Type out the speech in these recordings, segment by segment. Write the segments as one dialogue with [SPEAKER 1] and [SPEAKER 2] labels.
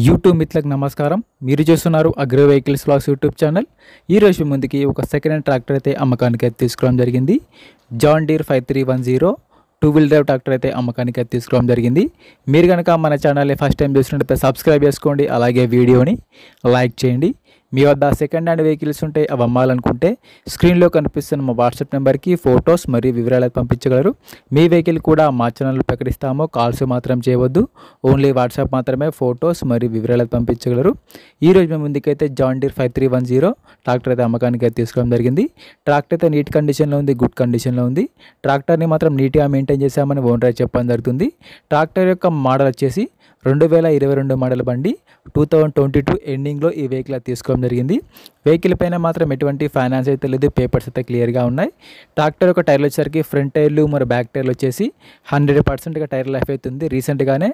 [SPEAKER 1] YouTube మిత్రులకు నమస్కారం. మీరు చూస్తున్నారు agro vehicles vlogs YouTube channel. ఈరోజు ముందుకి ఒక సెకండ్ హ్యాండ్ ట్రాక్టర్ అయితే అమ్మకానికి అయితే తీసుకోవడం జరిగింది. John Deere 5310 two wheel drive tractor అయితే అమ్మకానికి అయితే తీసుకోవడం జరిగింది. మీరు కనుక మన ఛానల్ని ఫస్ట్ టైం చూసినట్లయితే సబ్స్క్రైబ్ చేసుకోండి, అలాగే వీడియోని లైక్ చేయండి. మీ వద్ద సెకండ్ హ్యాండ్ వెహికల్స్ ఉంటే అవి అమ్మాలనుకుంటే స్క్రీన్లో కనిపిస్తున్న మా వాట్సాప్ నెంబర్కి ఫొటోస్ మరియు వివరాలు పంపించగలరు. మీ వెహికల్ కూడా మా ఛానల్లో ప్రకటిస్తాము. కాల్స్ మాత్రం చేయవద్దు, ఓన్లీ వాట్సాప్ మాత్రమే ఫొటోస్ మరియు వివరాలు పంపించగలరు. ఈరోజు మేము ముందుకైతే జాన్ డీర్ 5310 ట్రాక్టర్ అయితే అమ్మకానికి అయితే తీసుకోవడం జరిగింది. ట్రాక్టర్ అయితే నీట్ కండిషన్లో ఉంది, గుడ్ కండిషన్లో ఉంది. ట్రాక్టర్ని మాత్రం నీట్గా మెయింటైన్ చేశామని ఓనర్ చెప్పడం జరుగుతుంది. ట్రాక్టర్ యొక్క మోడల్ వచ్చేసి 2022 మోడల్ బండి. 2022 ఎండింగ్లో ఈ వెహికల్ తీసుకోవడం జరిగింది. వెహికల్ పైన మాత్రం ఎటువంటి ఫైనాన్స్ అయితే లేదు, పేపర్స్ అయితే క్లియర్గా ఉన్నాయి. ట్రాక్టర్ యొక్క టైర్లు వచ్చేసరికి ఫ్రంట్ టైర్లు మరియు బ్యాక్ టైర్లు వచ్చేసి 100%గా టైర్ లైఫ్ అవుతుంది. రీసెంట్గానే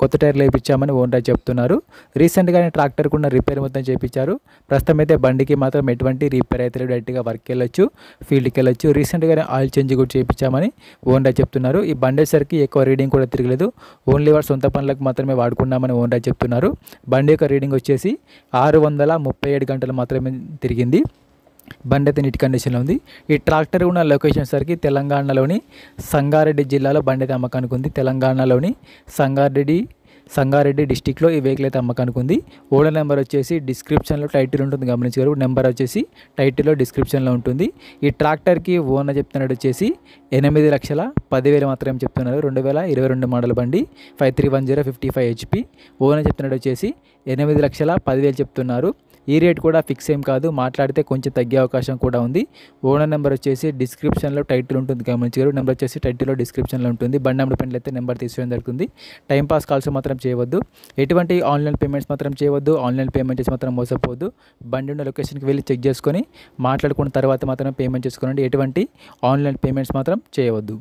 [SPEAKER 1] కొత్త టైర్లు వేయించామని ఓనర్ చెప్తున్నారు. రీసెంట్గానే ట్రాక్టర్ కూడా రిపేర్ మొత్తం చేయించారు. ప్రస్తుతం అయితే బండికి మాత్రం ఎటువంటి రిపేర్ అయితే డైరెక్ట్గా వర్క్ వెళ్ళొచ్చు, ఫీల్డ్కి వెళ్ళొచ్చు. రీసెంట్గానే ఆయిల్ చేంజ్ కూడా చేయించామని ఓనర్ చెప్తున్నారు. ఈ బండి వచ్చేసరికి ఎక్కువ రీడింగ్ కూడా తిరగలేదు, ఓన్లీ వాడు సొంత పనులకు మాత్రమే వాడుకున్నామని ఓనర్ చెప్తున్నారు. బండి యొక్క రీడింగ్ వచ్చేసి 637 గంటలు మాత్రమే తిరిగింది. బండి అయితే నీట్ కండిషన్లో ఉంది. ఈ ట్రాక్టర్ ఉన్న లొకేషన్ సరికి తెలంగాణలోని సంగారెడ్డి జిల్లాలో బండి అయితే అమ్మకానికి ఉంది. తెలంగాణలోని సంగారెడ్డి డిస్టిక్లో ఈ వెహికల్ అయితే అమ్మకానికి ఉంది. ఓనర్ నెంబర్ వచ్చేసి డిస్క్రిప్షన్లో టైటిల్ ఉంటుంది, గమనించారు. నెంబర్ వచ్చేసి టైటిల్లో డిస్క్రిప్షన్లో ఉంటుంది. ఈ ట్రాక్టర్కి ఓనర్ చెప్తున్నాడు వచ్చేసి 8,10,000 మాత్రమే చెప్తున్నారు. 2022 మోడల్ బండి 5310 55 HP. ఓనర్ చెప్తున్నాడు వచ్చేసి 8,10,000 చెప్తున్నారు. ఈ రేట్ కూడా ఫిక్స్ ఏం కాదు, మాట్లాడితే కొంచెం తగ్గే అవకాశం కూడా ఉంది. ఓనర్ నెంబర్ వచ్చేసి డిస్క్రిప్షన్లో టైటిల్ ఉంటుంది, గమనించారు. నెంబర్ వచ్చేసి టైటిల్లో డిస్క్రిప్షన్లో ఉంటుంది. బండి నెంబర్ పెండ్లు అయితే నెంబర్ తీసుకోవడం జరుగుతుంది. టైంపాస్ కాల్స్ మాత్రం చేయవద్దు, ఎటువంటి ఆన్లైన్ పేమెంట్స్ మాత్రం చేయవద్దు. ఆన్లైన్ పేమెంట్ చేసి మాత్రం మోసపోవద్దు. బండి ఉన్న లొకేషన్కి వెళ్ళి చెక్ చేసుకొని మాట్లాడుకున్న తర్వాత మాత్రమే పేమెంట్ చేసుకోండి. ఎటువంటి ఆన్లైన్ పేమెంట్స్ మాత్రం చేయవద్దు.